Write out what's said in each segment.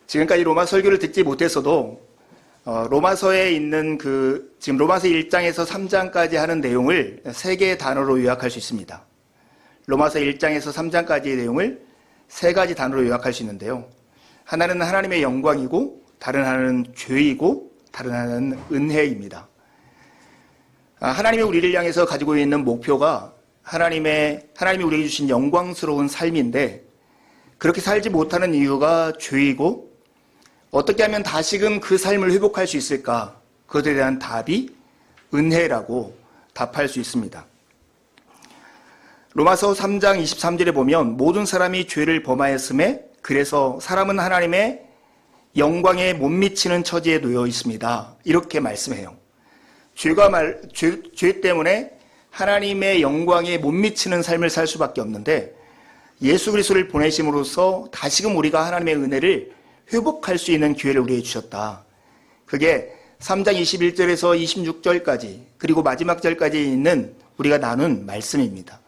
지금까지 로마 설교를 듣지 못했어도 로마서에 있는 지금 로마서 1장에서 3장까지 하는 내용을 세 개의 단어로 요약할 수 있습니다. 로마서 1장에서 3장까지의 내용을 세 가지 단어로 요약할 수 있는데요. 하나는 하나님의 영광이고, 다른 하나는 죄이고, 다른 하나는 은혜입니다. 하나님이 우리를 향해서 가지고 있는 목표가 하나님이 우리에게 주신 영광스러운 삶인데, 그렇게 살지 못하는 이유가 죄이고, 어떻게 하면 다시금 그 삶을 회복할 수 있을까? 그것에 대한 답이 은혜라고 답할 수 있습니다. 로마서 3장 23절에 보면 모든 사람이 죄를 범하였음에 그래서 사람은 하나님의 영광에 못 미치는 처지에 놓여 있습니다. 이렇게 말씀해요. 죄 때문에 하나님의 영광에 못 미치는 삶을 살 수밖에 없는데 예수 그리스도를 보내심으로써 다시금 우리가 하나님의 은혜를 회복할 수 있는 기회를 우리에게 주셨다. 그게 3장 21절에서 26절까지 그리고 마지막 절까지 있는 우리가 나눈 말씀입니다.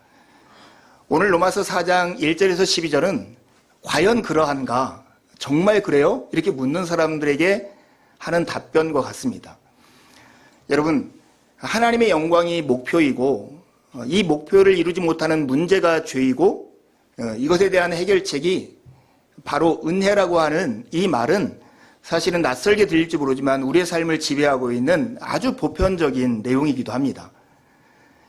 오늘 로마서 4장 1절에서 12절은 과연 그러한가? 정말 그래요? 이렇게 묻는 사람들에게 하는 답변과 같습니다. 여러분, 하나님의 영광이 목표이고 이 목표를 이루지 못하는 문제가 죄이고 이것에 대한 해결책이 바로 은혜라고 하는 이 말은 사실은 낯설게 들릴지 모르지만 우리의 삶을 지배하고 있는 아주 보편적인 내용이기도 합니다.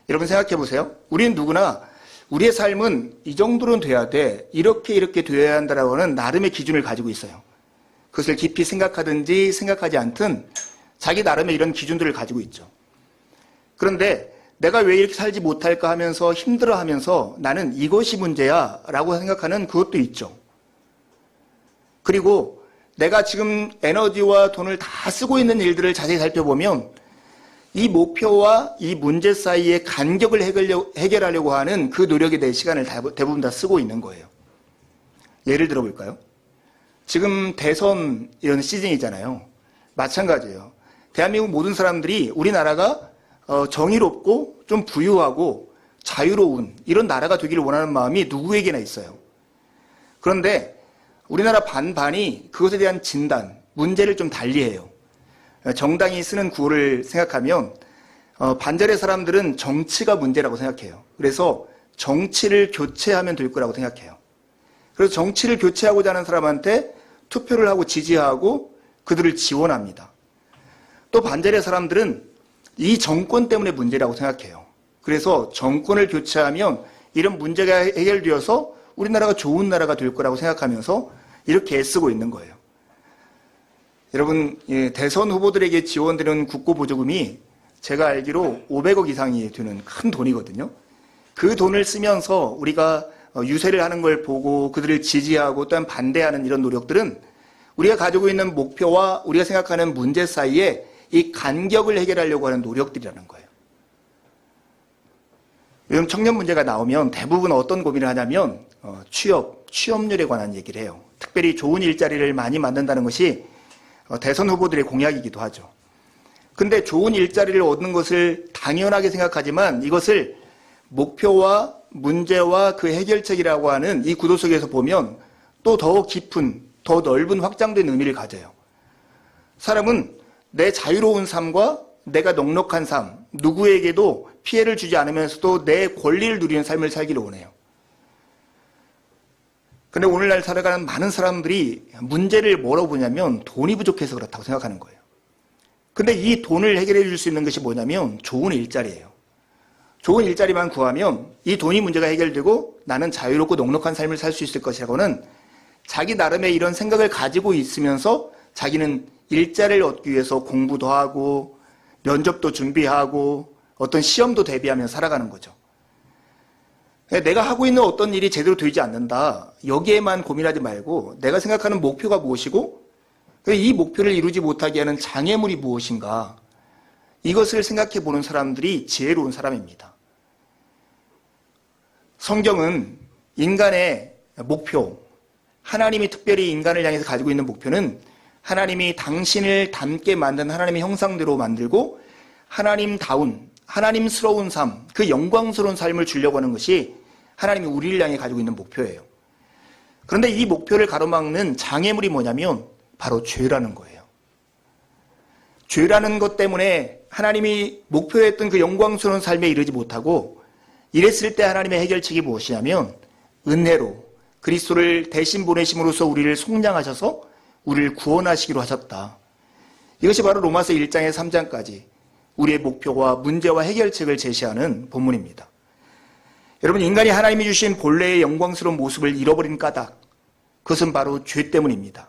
여러분 생각해 보세요. 우리는 누구나 우리의 삶은 이 정도는 돼야 돼, 이렇게 돼야 한다라고 하는 나름의 기준을 가지고 있어요. 그것을 깊이 생각하든지 생각하지 않든 자기 나름의 이런 기준들을 가지고 있죠. 그런데 내가 왜 이렇게 살지 못할까 하면서 힘들어하면서 나는 이것이 문제야 라고 생각하는 그것도 있죠. 그리고 내가 지금 에너지와 돈을 다 쓰고 있는 일들을 자세히 살펴보면 이 목표와 이 문제 사이의 간격을 해결하려고 하는 그 노력에 대해 시간을 대부분 다 쓰고 있는 거예요. 예를 들어볼까요? 지금 대선 이런 시즌이잖아요. 마찬가지예요. 대한민국 모든 사람들이 우리나라가 정의롭고 좀 부유하고 자유로운 이런 나라가 되기를 원하는 마음이 누구에게나 있어요. 그런데 우리나라 반반이 그것에 대한 진단, 문제를 좀 달리해요. 정당이 쓰는 구호를 생각하면 반절의 사람들은 정치가 문제라고 생각해요. 그래서 정치를 교체하면 될 거라고 생각해요. 그래서 정치를 교체하고자 하는 사람한테 투표를 하고 지지하고 그들을 지원합니다. 또 반절의 사람들은 이 정권 때문에 문제라고 생각해요. 그래서 정권을 교체하면 이런 문제가 해결되어서 우리나라가 좋은 나라가 될 거라고 생각하면서 이렇게 애쓰고 있는 거예요. 여러분, 대선 후보들에게 지원되는 국고보조금이 제가 알기로 500억 이상이 되는 큰 돈이거든요. 그 돈을 쓰면서 우리가 유세를 하는 걸 보고 그들을 지지하고 또한 반대하는 이런 노력들은 우리가 가지고 있는 목표와 우리가 생각하는 문제 사이에 이 간격을 해결하려고 하는 노력들이라는 거예요. 요즘 청년 문제가 나오면 대부분 어떤 고민을 하냐면 취업률에 관한 얘기를 해요. 특별히 좋은 일자리를 많이 만든다는 것이 대선 후보들의 공약이기도 하죠. 근데 좋은 일자리를 얻는 것을 당연하게 생각하지만 이것을 목표와 문제와 그 해결책이라고 하는 이 구도 속에서 보면 또 더 깊은, 더 넓은 확장된 의미를 가져요. 사람은 내 자유로운 삶과 내가 넉넉한 삶, 누구에게도 피해를 주지 않으면서도 내 권리를 누리는 삶을 살기를 원해요. 근데 오늘날 살아가는 많은 사람들이 문제를 뭐라고 보냐면 돈이 부족해서 그렇다고 생각하는 거예요. 근데 이 돈을 해결해 줄 수 있는 것이 뭐냐면 좋은 일자리예요. 좋은 일자리만 구하면 이 돈이 문제가 해결되고 나는 자유롭고 넉넉한 삶을 살 수 있을 것이라고는 자기 나름의 이런 생각을 가지고 있으면서 자기는 일자리를 얻기 위해서 공부도 하고 면접도 준비하고 어떤 시험도 대비하면서 살아가는 거죠. 내가 하고 있는 어떤 일이 제대로 되지 않는다. 여기에만 고민하지 말고 내가 생각하는 목표가 무엇이고 이 목표를 이루지 못하게 하는 장애물이 무엇인가. 이것을 생각해 보는 사람들이 지혜로운 사람입니다. 성경은 인간의 목표, 하나님이 특별히 인간을 향해서 가지고 있는 목표는 하나님이 당신을 닮게 만든 하나님의 형상대로 만들고 하나님다운, 하나님스러운 삶, 그 영광스러운 삶을 주려고 하는 것이 하나님이 우리를 향해 가지고 있는 목표예요. 그런데 이 목표를 가로막는 장애물이 뭐냐면 바로 죄라는 거예요. 죄라는 것 때문에 하나님이 목표했던 그 영광스러운 삶에 이르지 못하고 이랬을 때 하나님의 해결책이 무엇이냐면 은혜로 그리스도를 대신 보내심으로써 우리를 속량하셔서 우리를 구원하시기로 하셨다. 이것이 바로 로마서 1장에 3장까지 우리의 목표와 문제와 해결책을 제시하는 본문입니다. 여러분, 인간이 하나님이 주신 본래의 영광스러운 모습을 잃어버린 까닭, 그것은 바로 죄 때문입니다.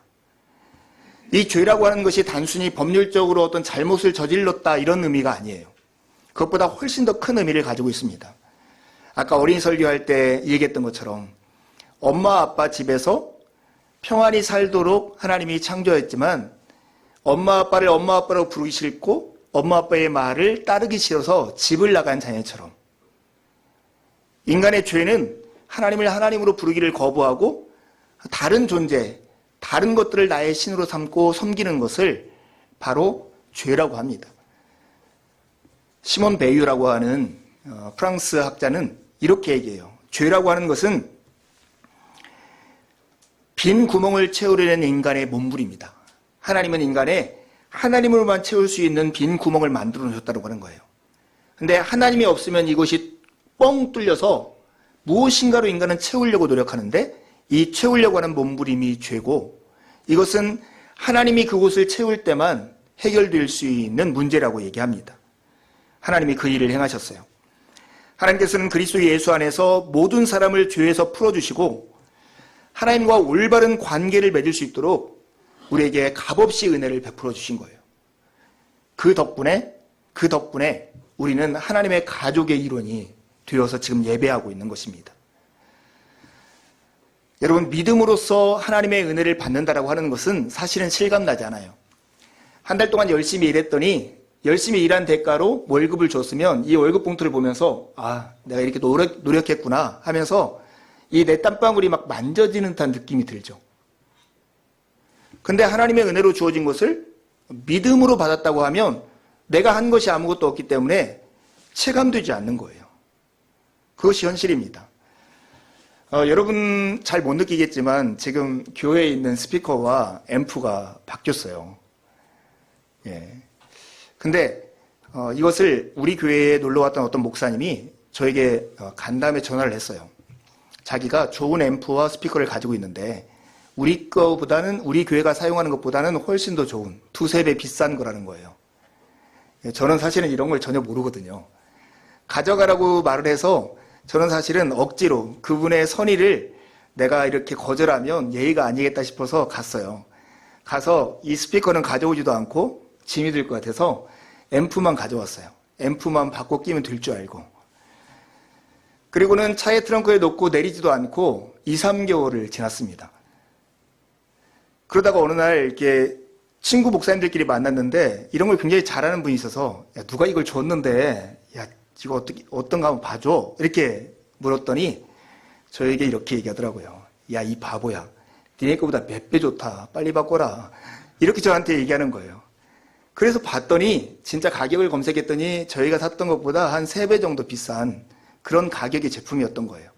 이 죄라고 하는 것이 단순히 법률적으로 어떤 잘못을 저질렀다 이런 의미가 아니에요. 그것보다 훨씬 더 큰 의미를 가지고 있습니다. 아까 어린이 설교할 때 얘기했던 것처럼 엄마 아빠 집에서 평안히 살도록 하나님이 창조했지만 엄마 아빠를 엄마 아빠라고 부르기 싫고 엄마 아빠의 말을 따르기 싫어서 집을 나간 자녀처럼 인간의 죄는 하나님을 하나님으로 부르기를 거부하고 다른 존재, 다른 것들을 나의 신으로 삼고 섬기는 것을 바로 죄라고 합니다. 시몬 베유라고 하는 프랑스 학자는 이렇게 얘기해요. 죄라고 하는 것은 빈 구멍을 채우려는 인간의 몸부림이다. 하나님은 인간에 하나님으로만 채울 수 있는 빈 구멍을 만들어 놓으셨다고 하는 거예요. 근데 하나님이 없으면 이것이 뻥 뚫려서 무엇인가로 인간은 채우려고 노력하는데 이 채우려고 하는 몸부림이 죄고 이것은 하나님이 그곳을 채울 때만 해결될 수 있는 문제라고 얘기합니다. 하나님이 그 일을 행하셨어요. 하나님께서는 그리스도 예수 안에서 모든 사람을 죄에서 풀어주시고 하나님과 올바른 관계를 맺을 수 있도록 우리에게 값없이 은혜를 베풀어 주신 거예요. 그 덕분에 우리는 하나님의 가족의 일원이 되어서 지금 예배하고 있는 것입니다. 여러분, 믿음으로써 하나님의 은혜를 받는다라고 하는 것은 사실은 실감나지 않아요. 한 달 동안 열심히 일했더니 열심히 일한 대가로 월급을 줬으면 이 월급 봉투를 보면서 내가 이렇게 노력했구나 하면서 이 내 땀방울이 막 만져지는 듯한 느낌이 들죠. 근데 하나님의 은혜로 주어진 것을 믿음으로 받았다고 하면 내가 한 것이 아무것도 없기 때문에 체감되지 않는 거예요. 그것이 현실입니다. 여러분 잘 못 느끼겠지만 지금 교회에 있는 스피커와 앰프가 바뀌었어요. 예. 근데 이것을 우리 교회에 놀러 왔던 어떤 목사님이 저에게 간 다음에 전화를 했어요. 자기가 좋은 앰프와 스피커를 가지고 있는데 우리 교회가 사용하는 것보다는 훨씬 더 좋은 2-3배 비싼 거라는 거예요. 저는 사실은 이런 걸 전혀 모르거든요. 가져가라고 말을 해서 저는 사실은 억지로 그분의 선의를 내가 이렇게 거절하면 예의가 아니겠다 싶어서 갔어요. 가서 이 스피커는 가져오지도 않고 짐이 들 것 같아서 앰프만 가져왔어요. 앰프만 바꿔 끼면 될 줄 알고. 그리고는 차의 트렁크에 놓고 내리지도 않고 2-3개월을 지났습니다. 그러다가 어느 날 이렇게 친구 목사님들끼리 만났는데 이런 걸 굉장히 잘하는 분이 있어서 야, 누가 이걸 줬는데 야, 이거 어떤가 한번 봐줘. 이렇게 물었더니 저에게 이렇게 얘기하더라고요. 야, 이 바보야. 니네 거보다 몇 배 좋다. 빨리 바꿔라. 이렇게 저한테 얘기하는 거예요. 그래서 봤더니 진짜 가격을 검색했더니 저희가 샀던 것보다 한 3배 정도 비싼 그런 가격의 제품이었던 거예요.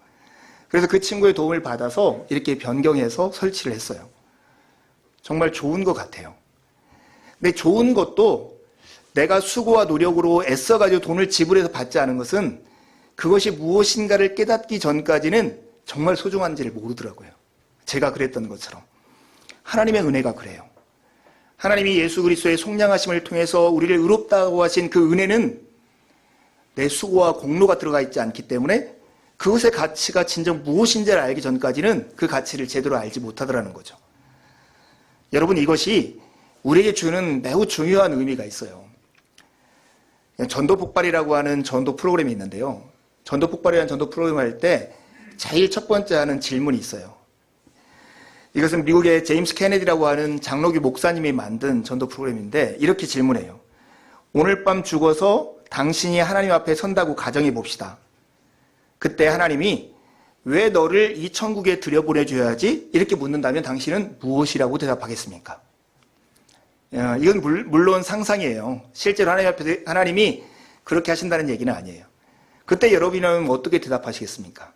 그래서 그 친구의 도움을 받아서 이렇게 변경해서 설치를 했어요. 정말 좋은 것 같아요. 근데 좋은 것도 내가 수고와 노력으로 애써가지고 돈을 지불해서 받지 않은 것은 그것이 무엇인가를 깨닫기 전까지는 정말 소중한지를 모르더라고요. 제가 그랬던 것처럼. 하나님의 은혜가 그래요. 하나님이 예수 그리스도의 속량하심을 통해서 우리를 의롭다고 하신 그 은혜는 내 수고와 공로가 들어가 있지 않기 때문에 그것의 가치가 진정 무엇인지를 알기 전까지는 그 가치를 제대로 알지 못하더라는 거죠. 여러분, 이것이 우리에게 주는 매우 중요한 의미가 있어요. 전도 폭발이라고 하는 전도 프로그램이 있는데요. 전도 폭발이라는 전도 프로그램을 할 때 제일 첫 번째 하는 질문이 있어요. 이것은 미국의 제임스 케네디라고 하는 장로교 목사님이 만든 전도 프로그램인데 이렇게 질문해요. 오늘 밤 죽어서 당신이 하나님 앞에 선다고 가정해 봅시다. 그때 하나님이 왜 너를 이 천국에 들여보내줘야지? 이렇게 묻는다면 당신은 무엇이라고 대답하겠습니까? 이건 물론 상상이에요. 실제로 하나님이 그렇게 하신다는 얘기는 아니에요. 그때 여러분은 어떻게 대답하시겠습니까?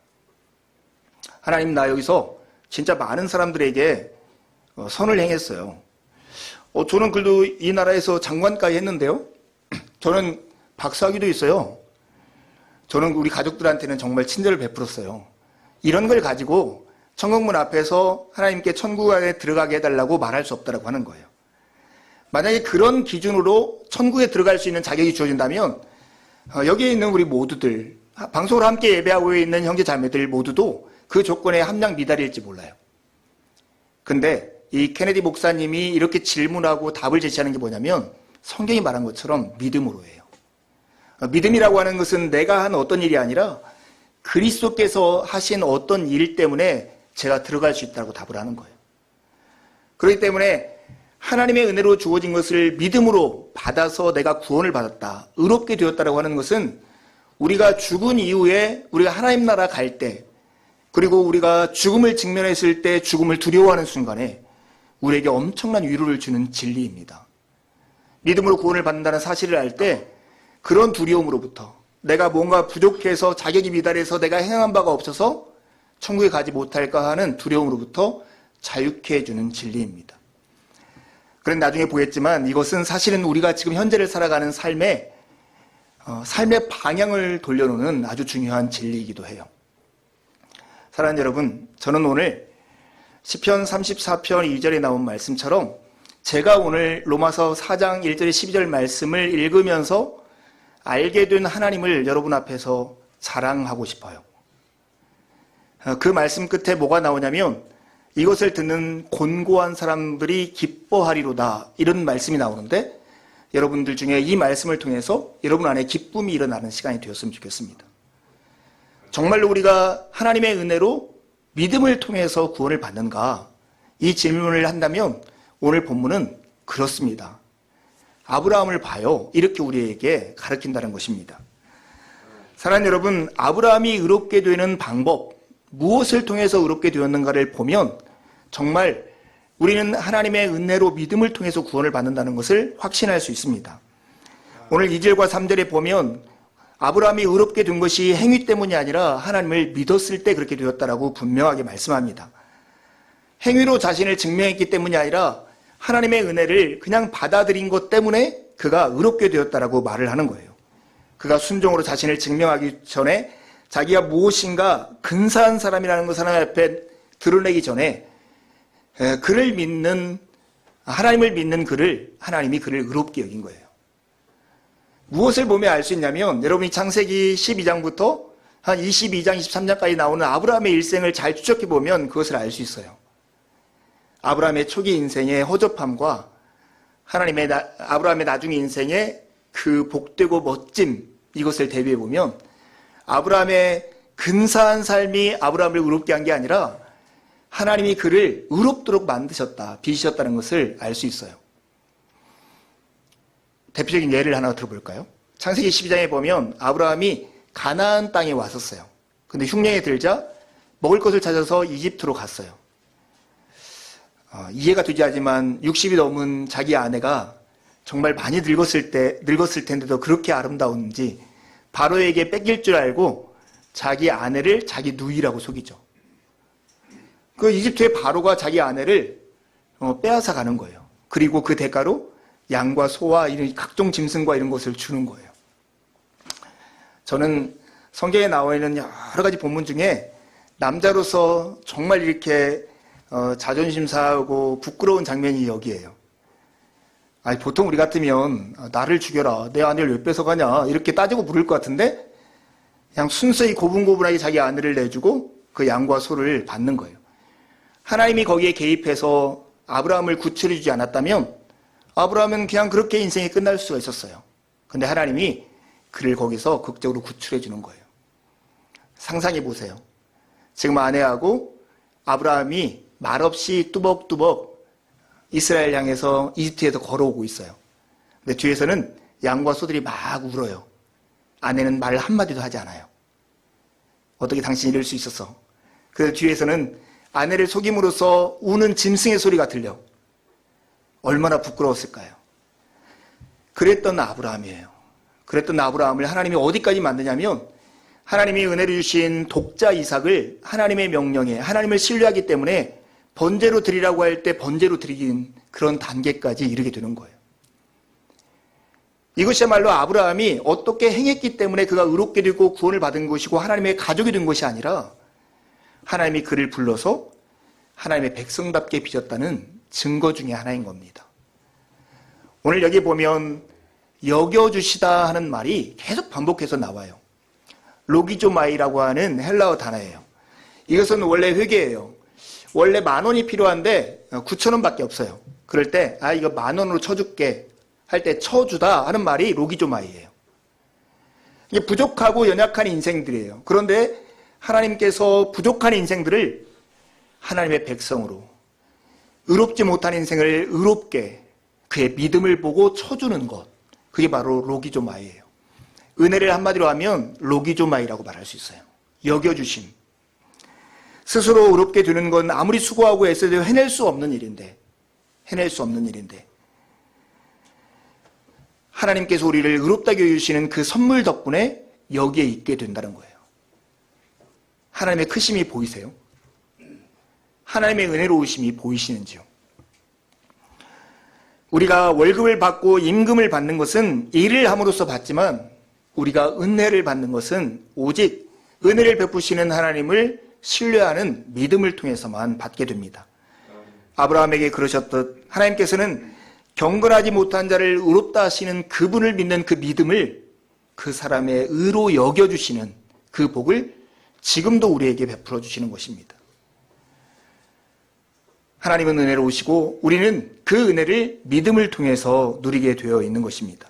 하나님, 나 여기서 진짜 많은 사람들에게 선을 행했어요. 저는 그래도 이 나라에서 장관까지 했는데요. 저는 박사학위도 있어요. 저는 우리 가족들한테는 정말 친절을 베풀었어요. 이런 걸 가지고 천국문 앞에서 하나님께 천국에 들어가게 해달라고 말할 수 없다고 하는 거예요. 만약에 그런 기준으로 천국에 들어갈 수 있는 자격이 주어진다면 여기에 있는 우리 모두들, 방송으로 함께 예배하고 있는 형제 자매들 모두도 그 조건에 함량 미달일지 몰라요. 근데 이 케네디 목사님이 이렇게 질문하고 답을 제시하는 게 뭐냐면 성경이 말한 것처럼 믿음으로 해요. 믿음이라고 하는 것은 내가 한 어떤 일이 아니라 그리스도께서 하신 어떤 일 때문에 제가 들어갈 수 있다고 답을 하는 거예요. 그렇기 때문에 하나님의 은혜로 주어진 것을 믿음으로 받아서 내가 구원을 받았다, 의롭게 되었다라고 하는 것은 우리가 죽은 이후에 우리가 하나님 나라 갈 때, 그리고 우리가 죽음을 직면했을 때 죽음을 두려워하는 순간에 우리에게 엄청난 위로를 주는 진리입니다. 믿음으로 구원을 받는다는 사실을 알 때 그런 두려움으로부터, 내가 뭔가 부족해서 자격이 미달해서 내가 행한 바가 없어서 천국에 가지 못할까 하는 두려움으로부터 자유케 해주는 진리입니다. 그런데 나중에 보겠지만 이것은 사실은 우리가 지금 현재를 살아가는 삶의 방향을 돌려놓는 아주 중요한 진리이기도 해요. 사랑하는 여러분, 저는 오늘 시편 34편 2절에 나온 말씀처럼 제가 오늘 로마서 4장 1절에 12절 말씀을 읽으면서 알게 된 하나님을 여러분 앞에서 자랑하고 싶어요. 그 말씀 끝에 뭐가 나오냐면 이것을 듣는 곤고한 사람들이 기뻐하리로다, 이런 말씀이 나오는데 여러분들 중에 이 말씀을 통해서 여러분 안에 기쁨이 일어나는 시간이 되었으면 좋겠습니다. 정말로 우리가 하나님의 은혜로 믿음을 통해서 구원을 받는가? 이 질문을 한다면 오늘 본문은 그렇습니다. 아브라함을 봐요, 이렇게 우리에게 가르친다는 것입니다. 사랑하는 여러분, 아브라함이 의롭게 되는 방법, 무엇을 통해서 의롭게 되었는가를 보면 정말 우리는 하나님의 은혜로 믿음을 통해서 구원을 받는다는 것을 확신할 수 있습니다. 오늘 2절과 3절에 보면 아브라함이 의롭게 된 것이 행위 때문이 아니라 하나님을 믿었을 때 그렇게 되었다라고 분명하게 말씀합니다. 행위로 자신을 증명했기 때문이 아니라 하나님의 은혜를 그냥 받아들인 것 때문에 그가 의롭게 되었다라고 말을 하는 거예요. 그가 순종으로 자신을 증명하기 전에 자기가 무엇인가 근사한 사람이라는 것을 하나님 앞에 드러내기 전에 그를 믿는, 하나님을 믿는 그를, 하나님이 그를 의롭게 여긴 거예요. 무엇을 보면 알 수 있냐면 여러분이 창세기 12장부터 한 22장, 23장까지 나오는 아브라함의 일생을 잘 추적해 보면 그것을 알 수 있어요. 아브라함의 초기 인생의 허접함과 아브라함의 나중 인생의 그 복되고 멋짐, 이것을 대비해 보면 아브라함의 근사한 삶이 아브라함을 의롭게 한 게 아니라 하나님이 그를 의롭도록 만드셨다, 빚으셨다는 것을 알 수 있어요. 대표적인 예를 하나 들어볼까요? 창세기 12장에 보면 아브라함이 가나안 땅에 왔었어요. 근데 흉년이 들자 먹을 것을 찾아서 이집트로 갔어요. 이해가 되지 않지만 60이 넘은 자기 아내가 정말 많이 늙었을 텐데도 그렇게 아름다운지 바로에게 뺏길 줄 알고 자기 아내를 자기 누이라고 속이죠. 그 이집트의 바로가 자기 아내를 빼앗아 가는 거예요. 그리고 그 대가로 양과 소와 이런 각종 짐승과 이런 것을 주는 거예요. 저는 성경에 나와 있는 여러 가지 본문 중에 남자로서 정말 이렇게 자존심 상하고 부끄러운 장면이 여기에요. 아니, 보통 우리 같으면 나를 죽여라, 내 아내를 왜 뺏어가냐 이렇게 따지고 물을 것 같은데 그냥 순수히 고분고분하게 자기 아내를 내주고 그 양과 소를 받는 거예요. 하나님이 거기에 개입해서 아브라함을 구출해 주지 않았다면 아브라함은 그냥 그렇게 인생이 끝날 수가 있었어요. 근데 하나님이 그를 거기서 극적으로 구출해 주는 거예요. 상상해 보세요. 지금 아내하고 아브라함이 말없이 뚜벅뚜벅 이스라엘 향해서 이집트에서 걸어오고 있어요. 근데 뒤에서는 양과 소들이 막 울어요. 아내는 말 한마디도 하지 않아요. 어떻게 당신이 이럴 수 있었어? 그래서 뒤에서는 아내를 속임으로써 우는 짐승의 소리가 들려. 얼마나 부끄러웠을까요? 그랬던 아브라함이에요. 그랬던 아브라함을 하나님이 어디까지 만드냐면 하나님이 은혜를 주신 독자 이삭을 하나님의 명령에, 하나님을 신뢰하기 때문에 번제로 드리라고 할 때 번제로 드리긴 그런 단계까지 이르게 되는 거예요. 이것이야말로 아브라함이 어떻게 행했기 때문에 그가 의롭게 되고 구원을 받은 것이고 하나님의 가족이 된 것이 아니라 하나님이 그를 불러서 하나님의 백성답게 빚었다는 증거 중에 하나인 겁니다. 오늘 여기 보면 여겨주시다 하는 말이 계속 반복해서 나와요. 로기조마이라고 하는 헬라어 단어예요. 이것은 원래 회계예요. 원래 10,000원이 필요한데 9,000원밖에 없어요. 그럴 때 이거 10,000원으로 쳐줄게 할 때 쳐주다 하는 말이 로기조마이예요. 이게 부족하고 연약한 인생들이에요. 그런데 하나님께서 부족한 인생들을 하나님의 백성으로, 의롭지 못한 인생을 의롭게 그의 믿음을 보고 쳐주는 것, 그게 바로 로기조마이예요. 은혜를 한마디로 하면 로기조마이라고 말할 수 있어요. 여겨주심. 스스로 의롭게 되는 건 아무리 수고하고 애써도 해낼 수 없는 일인데 하나님께서 우리를 의롭다게 여기시는 그 선물 덕분에 여기에 있게 된다는 거예요. 하나님의 크심이 보이세요? 하나님의 은혜로우심이 보이시는지요? 우리가 월급을 받고 임금을 받는 것은 일을 함으로써 받지만 우리가 은혜를 받는 것은 오직 은혜를 베푸시는 하나님을 신뢰하는 믿음을 통해서만 받게 됩니다. 아브라함에게 그러셨듯 하나님께서는 경건하지 못한 자를 의롭다 하시는 그분을 믿는 그 믿음을 그 사람의 의로 여겨주시는 그 복을 지금도 우리에게 베풀어 주시는 것입니다. 하나님은 은혜로우시고 우리는 그 은혜를 믿음을 통해서 누리게 되어 있는 것입니다.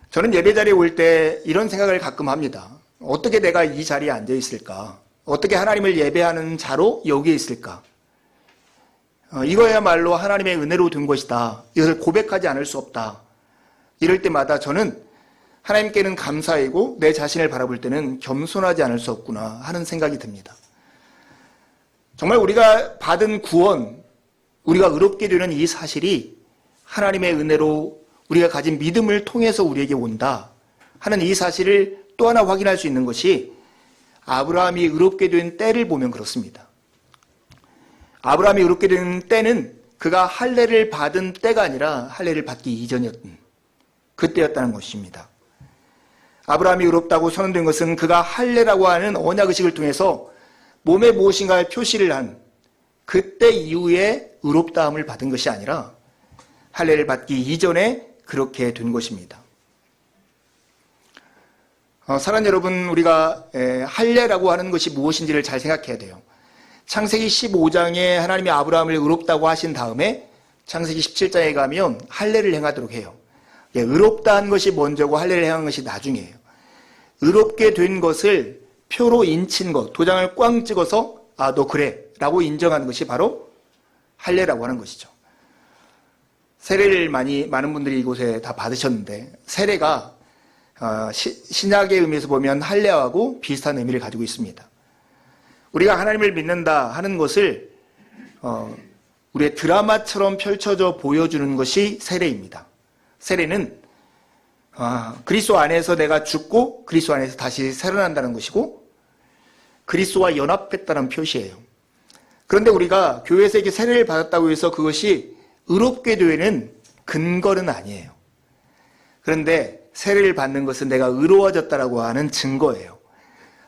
저는 예배 자리에 올 때 이런 생각을 가끔 합니다. 어떻게 내가 이 자리에 앉아 있을까? 어떻게 하나님을 예배하는 자로 여기에 있을까? 이거야말로 하나님의 은혜로 된 것이다. 이것을 고백하지 않을 수 없다. 이럴 때마다 저는 하나님께는 감사이고 내 자신을 바라볼 때는 겸손하지 않을 수 없구나 하는 생각이 듭니다. 정말 우리가 받은 구원, 우리가 의롭게 되는 이 사실이 하나님의 은혜로 우리가 가진 믿음을 통해서 우리에게 온다 하는 이 사실을 또 하나 확인할 수 있는 것이 아브라함이 의롭게 된 때를 보면 그렇습니다. 아브라함이 의롭게 된 때는 그가 할례를 받은 때가 아니라 할례를 받기 이전이었던 그때였다는 것입니다. 아브라함이 의롭다고 선언된 것은 그가 할례라고 하는 언약의식을 통해서 몸에 무엇인가를 표시를 한 그때 이후에 의롭다함을 받은 것이 아니라 할례를 받기 이전에 그렇게 된 것입니다. 사랑하는 여러분, 우리가 할례라고 하는 것이 무엇인지를 잘 생각해야 돼요. 창세기 15장에 하나님이 아브라함을 의롭다고 하신 다음에 창세기 17장에 가면 할례를 행하도록 해요. 의롭다 한 것이 먼저고 할례를 행한 것이 나중이에요. 의롭게 된 것을 표로 인친 것, 도장을 꽝 찍어서 너 그래 라고 인정하는 것이 바로 할례라고 하는 것이죠. 세례를 많은 분들이 이곳에 다 받으셨는데 세례가 신약의 의미에서 보면 할례하고 비슷한 의미를 가지고 있습니다. 우리가 하나님을 믿는다 하는 것을 우리의 드라마처럼 펼쳐져 보여주는 것이 세례입니다. 세례는 그리스도 안에서 내가 죽고 그리스도 안에서 다시 살아난다는 것이고 그리스도와 연합했다는 표시예요. 그런데 우리가 교회에서 이렇게 세례를 받았다고 해서 그것이 의롭게 되는 근거는 아니에요. 그런데 세례를 받는 것은 내가 의로워졌다라고 하는 증거예요.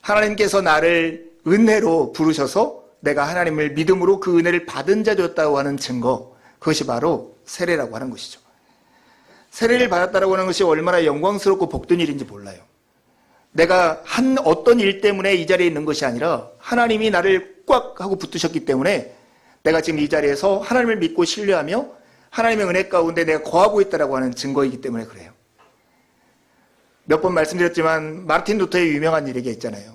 하나님께서 나를 은혜로 부르셔서 내가 하나님을 믿음으로 그 은혜를 받은 자 되었다고 하는 증거, 그것이 바로 세례라고 하는 것이죠. 세례를 받았다라고 하는 것이 얼마나 영광스럽고 복된 일인지 몰라요. 내가 한 어떤 일 때문에 이 자리에 있는 것이 아니라 하나님이 나를 꽉 하고 붙드셨기 때문에 내가 지금 이 자리에서 하나님을 믿고 신뢰하며 하나님의 은혜 가운데 내가 거하고 있다라고 하는 증거이기 때문에 그래요. 몇 번 말씀드렸지만 마르틴 루터의 유명한 일이 있잖아요.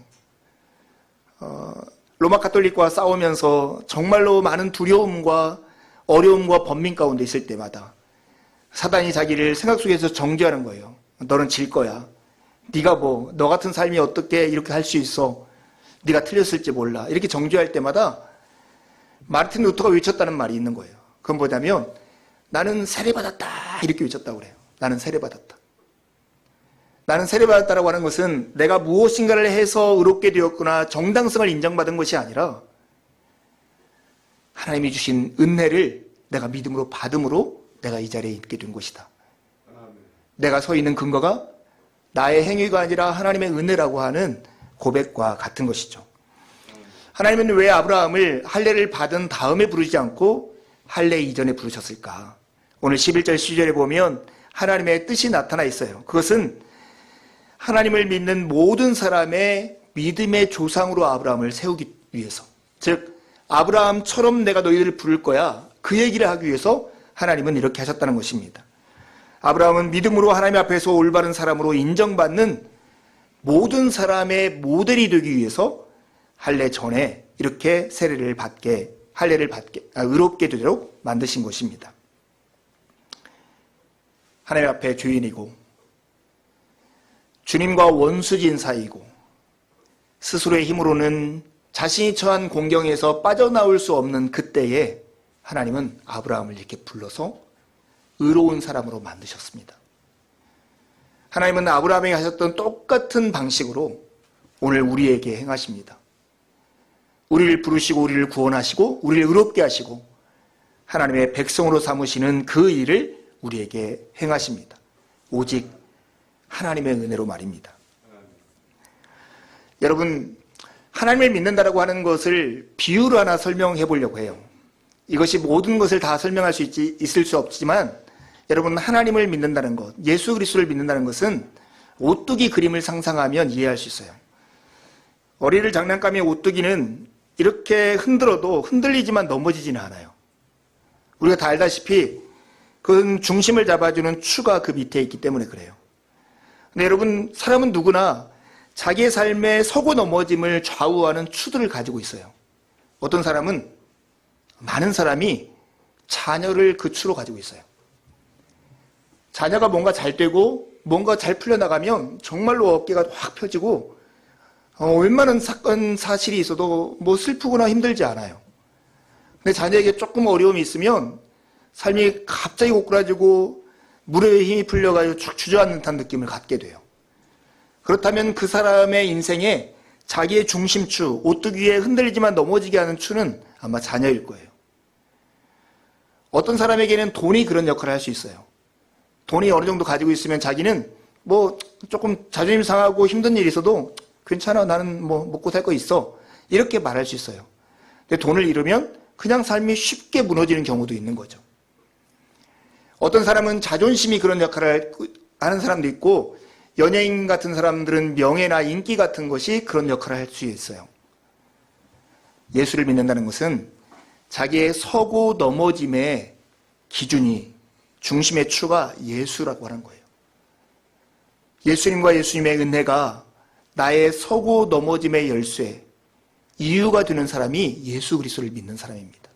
로마 카톨릭과 싸우면서 정말로 많은 두려움과 어려움과 번민 가운데 있을 때마다 사단이 자기를 생각 속에서 정죄하는 거예요. 너는 질 거야. 네가 너 같은 삶이 어떻게 이렇게 할 수 있어. 네가 틀렸을지 몰라. 이렇게 정죄할 때마다 마르틴 루터가 외쳤다는 말이 있는 거예요. 그건 뭐냐면 나는 세례받았다 이렇게 외쳤다고 그래요. 나는 세례받았다. 나는 세례받았다라고 하는 것은 내가 무엇인가를 해서 의롭게 되었구나 정당성을 인정받은 것이 아니라 하나님이 주신 은혜를 내가 믿음으로 받음으로 내가 이 자리에 있게 된 것이다. 내가 서 있는 근거가 나의 행위가 아니라 하나님의 은혜라고 하는 고백과 같은 것이죠. 하나님은 왜 아브라함을 할례를 받은 다음에 부르지 않고 할례 이전에 부르셨을까? 오늘 11절 12절에 보면 하나님의 뜻이 나타나 있어요. 그것은 하나님을 믿는 모든 사람의 믿음의 조상으로 아브라함을 세우기 위해서, 즉 아브라함처럼 내가 너희들을 부를 거야, 그 얘기를 하기 위해서 하나님은 이렇게 하셨다는 것입니다. 아브라함은 믿음으로 하나님 앞에서 올바른 사람으로 인정받는 모든 사람의 모델이 되기 위해서 할례 전에 이렇게 세례를 받게, 할례를 받게, 의롭게 되도록 만드신 것입니다. 하나님 앞에 죄인이고 주님과 원수진 사이고 스스로의 힘으로는 자신이 처한 공경에서 빠져나올 수 없는 그때에 하나님은 아브라함을 이렇게 불러서 의로운 사람으로 만드셨습니다. 하나님은 아브라함에게 하셨던 똑같은 방식으로 오늘 우리에게 행하십니다. 우리를 부르시고 우리를 구원하시고 우리를 의롭게 하시고 하나님의 백성으로 삼으시는 그 일을 우리에게 행하십니다. 오직 하나님의 은혜로 말입니다. 여러분, 하나님을 믿는다라고 하는 것을 비유로 하나 설명해 보려고 해요. 이것이 모든 것을 다 설명할 수 있을 수 없지만 여러분, 하나님을 믿는다는 것, 예수 그리스도를 믿는다는 것은 오뚜기 그림을 상상하면 이해할 수 있어요. 어린이들 장난감의 오뚜기는 이렇게 흔들어도 흔들리지만 넘어지지는 않아요. 우리가 다 알다시피 그 중심을 잡아주는 추가 그 밑에 있기 때문에 그래요. 근데 여러분, 사람은 누구나 자기의 삶에 서고 넘어짐을 좌우하는 추들을 가지고 있어요. 어떤 사람은, 많은 사람이 자녀를 그 추로 가지고 있어요. 자녀가 뭔가 잘 되고 뭔가 잘 풀려나가면 정말로 어깨가 확 펴지고 웬만한 사건 사실이 있어도 뭐 슬프거나 힘들지 않아요. 근데 자녀에게 조금 어려움이 있으면 삶이 갑자기 오그라지고 물에 힘이 풀려가지고 축 주저앉는 듯한 느낌을 갖게 돼요. 그렇다면 그 사람의 인생에 자기의 중심추, 오뚜기 위에 흔들리지만 넘어지게 하는 추는 아마 자녀일 거예요. 어떤 사람에게는 돈이 그런 역할을 할 수 있어요. 돈이 어느 정도 가지고 있으면 자기는 뭐 조금 자존심 상하고 힘든 일이 있어도 괜찮아, 나는 뭐 먹고 살 거 있어, 이렇게 말할 수 있어요. 근데 돈을 잃으면 그냥 삶이 쉽게 무너지는 경우도 있는 거죠. 어떤 사람은 자존심이 그런 역할을 하는 사람도 있고, 연예인 같은 사람들은 명예나 인기 같은 것이 그런 역할을 할 수 있어요. 예수를 믿는다는 것은 자기의 서고 넘어짐의 기준이, 중심의 추가 예수라고 하는 거예요. 예수님과 예수님의 은혜가 나의 서고 넘어짐의 열쇠, 이유가 되는 사람이 예수 그리스도를 믿는 사람입니다.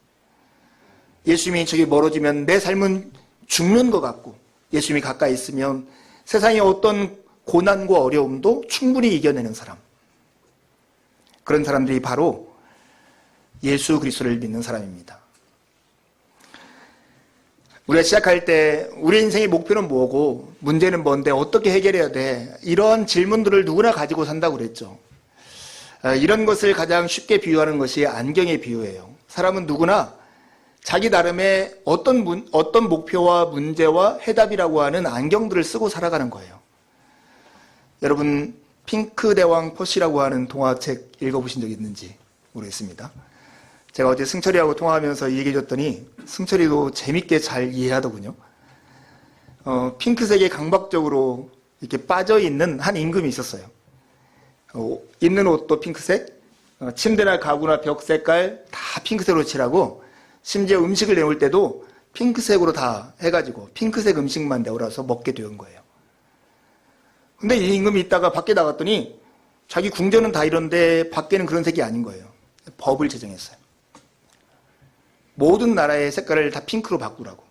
예수님이 저기 멀어지면 내 삶은 죽는 것 같고, 예수님이 가까이 있으면 세상의 어떤 고난과 어려움도 충분히 이겨내는 사람, 그런 사람들이 바로 예수 그리스도를 믿는 사람입니다. 우리가 시작할 때 우리 인생의 목표는 뭐고 문제는 뭔데 어떻게 해결해야 돼, 이런 질문들을 누구나 가지고 산다고 그랬죠. 이런 것을 가장 쉽게 비유하는 것이 안경의 비유예요. 사람은 누구나 자기 나름의 어떤 목표와 문제와 해답이라고 하는 안경들을 쓰고 살아가는 거예요. 여러분, 핑크 대왕 퍼시라고 하는 동화책 읽어보신 적 있는지 모르겠습니다. 제가 어제 승철이하고 통화하면서 얘기해 줬더니 승철이도 재밌게 잘 이해하더군요. 핑크색에 강박적으로 이렇게 빠져있는 한 임금이 있었어요. 입는 옷도 핑크색, 침대나 가구나 벽 색깔 다 핑크색으로 칠하고, 심지어 음식을 내올 때도 핑크색으로 다 해가지고 핑크색 음식만 내오라서 먹게 된 거예요. 근데 이 임금이 있다가 밖에 나갔더니 자기 궁전은 다 이런데 밖에는 그런 색이 아닌 거예요. 법을 제정했어요. 모든 나라의 색깔을 다 핑크로 바꾸라고.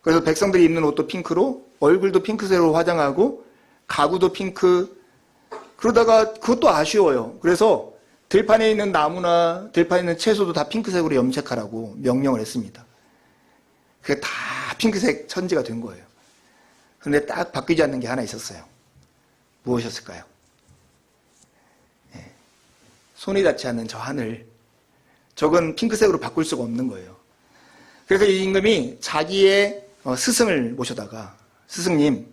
그래서 백성들이 입는 옷도 핑크로, 얼굴도 핑크색으로 화장하고, 가구도 핑크. 그러다가 그것도 아쉬워요. 그래서 들판에 있는 나무나 들판에 있는 채소도 다 핑크색으로 염색하라고 명령을 했습니다. 그게 다 핑크색 천지가 된 거예요. 그런데 딱 바뀌지 않는 게 하나 있었어요. 무엇이었을까요? 손이 닿지 않는 저 하늘, 저건 핑크색으로 바꿀 수가 없는 거예요. 그래서 이 임금이 자기의 스승을 모셔다가 스승님,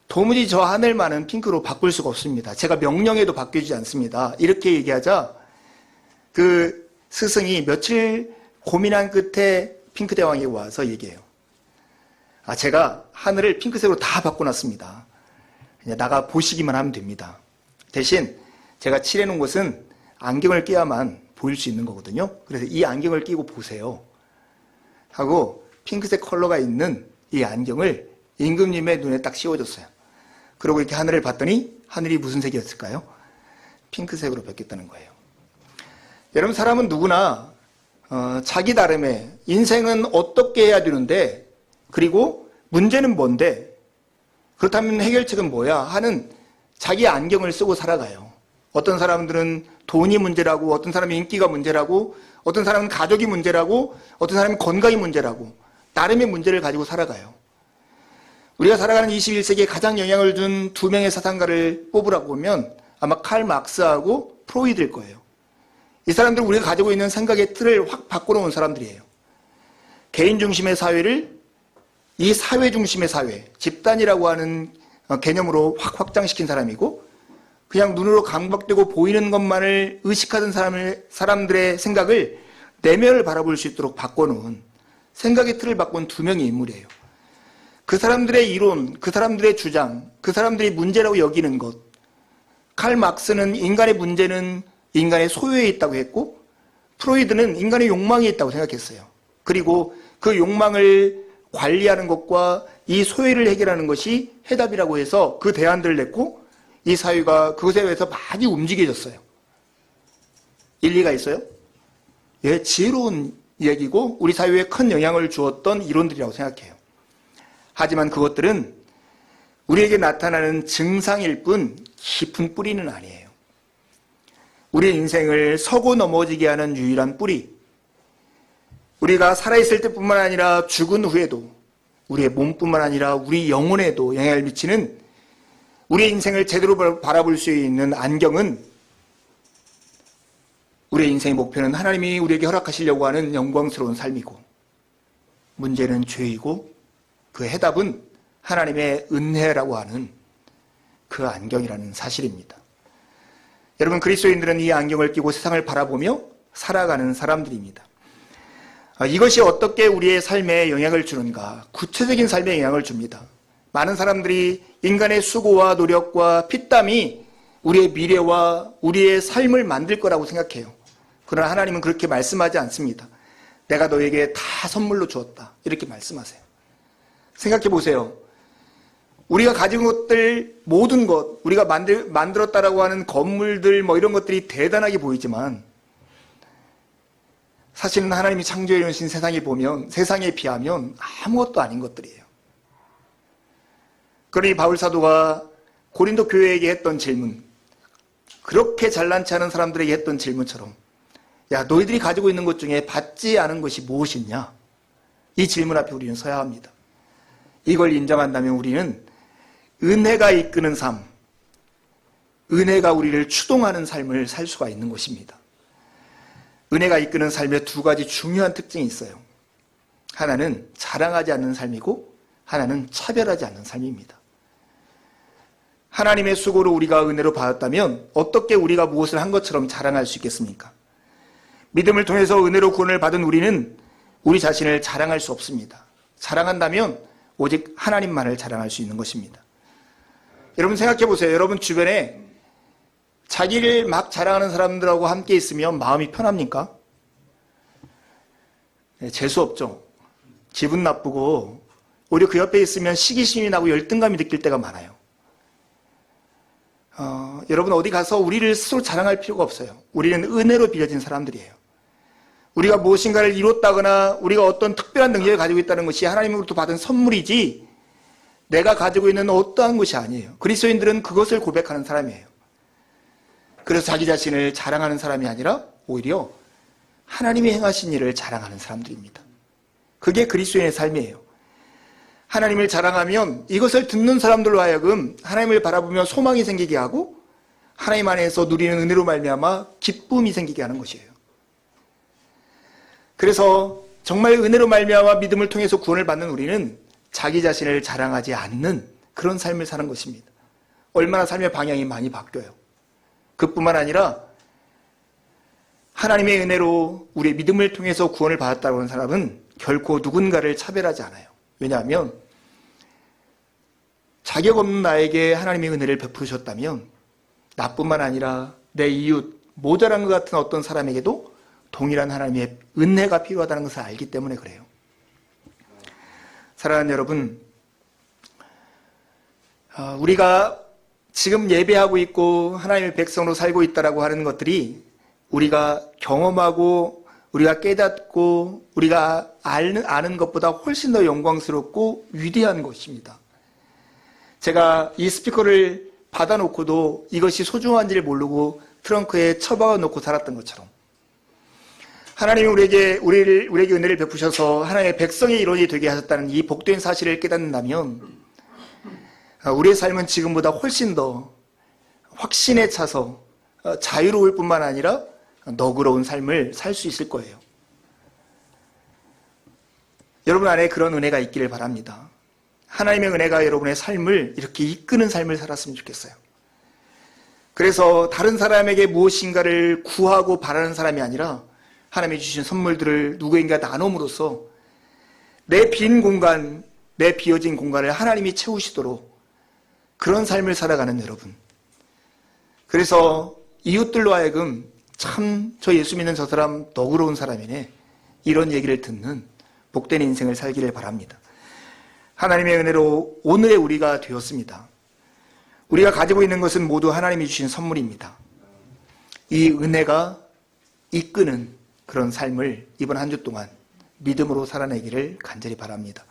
도무지 저 하늘만은 핑크로 바꿀 수가 없습니다. 제가 명령해도 바뀌지 않습니다. 이렇게 얘기하자 그 스승이 며칠 고민한 끝에 핑크 대왕이 와서 얘기해요. 제가 하늘을 핑크색으로 다 바꿔놨습니다. 그냥 나가 보시기만 하면 됩니다. 대신 제가 칠해놓은 곳은 안경을 끼야만 보일 수 있는 거거든요. 그래서 이 안경을 끼고 보세요. 하고 핑크색 컬러가 있는 이 안경을 임금님의 눈에 딱 씌워줬어요. 그리고 이렇게 하늘을 봤더니 하늘이 무슨 색이었을까요? 핑크색으로 바뀌었다는 거예요. 여러분, 사람은 누구나 자기 나름의 인생은 어떻게 해야 되는데, 그리고 문제는 뭔데, 그렇다면 해결책은 뭐야 하는 자기 안경을 쓰고 살아가요. 어떤 사람들은 돈이 문제라고, 어떤 사람은 인기가 문제라고, 어떤 사람은 가족이 문제라고, 어떤 사람은 건강이 문제라고 나름의 문제를 가지고 살아가요. 우리가 살아가는 21세기에 가장 영향을 준 두 명의 사상가를 뽑으라고 하면 아마 칼 막스하고 프로이드일 거예요. 이 사람들은 우리가 가지고 있는 생각의 틀을 확 바꿔놓은 사람들이에요. 개인 중심의 사회를 이 사회 중심의 사회, 집단이라고 하는 개념으로 확 확장시킨 사람이고, 그냥 눈으로 감각되고 보이는 것만을 의식하던 사람들의 생각을 내면을 바라볼 수 있도록 바꿔놓은, 생각의 틀을 바꾼 두 명의 인물이에요. 그 사람들의 이론, 그 사람들의 주장, 그 사람들이 문제라고 여기는 것. 칼 막스는 인간의 문제는 인간의 소유에 있다고 했고, 프로이드는 인간의 욕망에 있다고 생각했어요. 그리고 그 욕망을 관리하는 것과 이 소외를 해결하는 것이 해답이라고 해서 그 대안들을 냈고, 이 사회가 그것에 의해서 많이 움직여졌어요. 일리가 있어요? 예, 지혜로운 이야기고 우리 사회에 큰 영향을 주었던 이론들이라고 생각해요. 하지만 그것들은 우리에게 나타나는 증상일 뿐 깊은 뿌리는 아니에요. 우리의 인생을 서고 넘어지게 하는 유일한 뿌리, 우리가 살아있을 때뿐만 아니라 죽은 후에도 우리의 몸뿐만 아니라 우리 영혼에도 영향을 미치는, 우리의 인생을 제대로 바라볼 수 있는 안경은, 우리의 인생의 목표는 하나님이 우리에게 허락하시려고 하는 영광스러운 삶이고, 문제는 죄이고 그 해답은 하나님의 은혜라고 하는 그 안경이라는 사실입니다. 여러분, 그리스도인들은 이 안경을 끼고 세상을 바라보며 살아가는 사람들입니다. 이것이 어떻게 우리의 삶에 영향을 주는가? 구체적인 삶에 영향을 줍니다. 많은 사람들이 인간의 수고와 노력과 피땀이 우리의 미래와 우리의 삶을 만들 거라고 생각해요. 그러나 하나님은 그렇게 말씀하지 않습니다. 내가 너에게 다 선물로 주었다, 이렇게 말씀하세요. 생각해 보세요. 우리가 가진 것들, 모든 것, 우리가 만들었다라고 하는 건물들, 이런 것들이 대단하게 보이지만, 사실은 하나님이 창조해 놓으신 세상에 비하면 아무것도 아닌 것들이에요. 그러니 바울 사도가 고린도 교회에게 했던 질문, 그렇게 잘난치 않은 사람들에게 했던 질문처럼, 야, 너희들이 가지고 있는 것 중에 받지 않은 것이 무엇이냐? 이 질문 앞에 우리는 서야 합니다. 이걸 인정한다면 우리는 은혜가 이끄는 삶, 은혜가 우리를 추동하는 삶을 살 수가 있는 것입니다. 은혜가 이끄는 삶에 두 가지 중요한 특징이 있어요. 하나는 자랑하지 않는 삶이고, 하나는 차별하지 않는 삶입니다. 하나님의 수고로 우리가 은혜로 받았다면 어떻게 우리가 무엇을 한 것처럼 자랑할 수 있겠습니까? 믿음을 통해서 은혜로 구원을 받은 우리는 우리 자신을 자랑할 수 없습니다. 자랑한다면 오직 하나님만을 자랑할 수 있는 것입니다. 여러분, 생각해 보세요. 여러분 주변에 자기를 막 자랑하는 사람들하고 함께 있으면 마음이 편합니까? 네, 재수 없죠. 기분 나쁘고 오히려 그 옆에 있으면 시기심이 나고 열등감이 느낄 때가 많아요. 여러분, 어디 가서 우리를 스스로 자랑할 필요가 없어요. 우리는 은혜로 빚어진 사람들이에요. 우리가 무엇인가를 이뤘다거나 우리가 어떤 특별한 능력을 가지고 있다는 것이 하나님으로부터 받은 선물이지 내가 가지고 있는 어떠한 것이 아니에요. 그리스도인들은 그것을 고백하는 사람이에요. 그래서 자기 자신을 자랑하는 사람이 아니라 오히려 하나님이 행하신 일을 자랑하는 사람들입니다. 그게 그리스도인의 삶이에요. 하나님을 자랑하면 이것을 듣는 사람들로 하여금 하나님을 바라보며 소망이 생기게 하고, 하나님 안에서 누리는 은혜로 말미암아 기쁨이 생기게 하는 것이에요. 그래서 정말 은혜로 말미암아 믿음을 통해서 구원을 받는 우리는 자기 자신을 자랑하지 않는 그런 삶을 사는 것입니다. 얼마나 삶의 방향이 많이 바뀌어요. 그뿐만 아니라 하나님의 은혜로 우리의 믿음을 통해서 구원을 받았다고 하는 사람은 결코 누군가를 차별하지 않아요. 왜냐하면 자격 없는 나에게 하나님의 은혜를 베푸셨다면 나뿐만 아니라 내 이웃, 모자란 것 같은 어떤 사람에게도 동일한 하나님의 은혜가 필요하다는 것을 알기 때문에 그래요. 사랑하는 여러분, 우리가 지금 예배하고 있고 하나님의 백성으로 살고 있다라고 하는 것들이 우리가 경험하고 우리가 깨닫고 우리가 아는 것보다 훨씬 더 영광스럽고 위대한 것입니다. 제가 이 스피커를 받아놓고도 이것이 소중한지를 모르고 트렁크에 처박아 놓고 살았던 것처럼 하나님이 우리에게 은혜를 베푸셔서 하나님의 백성의 일원이 되게 하셨다는 이 복된 사실을 깨닫는다면 우리의 삶은 지금보다 훨씬 더 확신에 차서 자유로울 뿐만 아니라 너그러운 삶을 살 수 있을 거예요. 여러분 안에 그런 은혜가 있기를 바랍니다. 하나님의 은혜가 여러분의 삶을 이렇게 이끄는 삶을 살았으면 좋겠어요. 그래서 다른 사람에게 무엇인가를 구하고 바라는 사람이 아니라 하나님이 주신 선물들을 누구인가 나눔으로써 내 빈 공간, 내 비어진 공간을 하나님이 채우시도록 그런 삶을 살아가는 여러분. 그래서 이웃들로 하여금 참 저 예수 믿는 저 사람 너그러운 사람이네, 이런 얘기를 듣는 복된 인생을 살기를 바랍니다. 하나님의 은혜로 오늘의 우리가 되었습니다. 우리가 가지고 있는 것은 모두 하나님이 주신 선물입니다. 이 은혜가 이끄는 그런 삶을 이번 한 주 동안 믿음으로 살아내기를 간절히 바랍니다.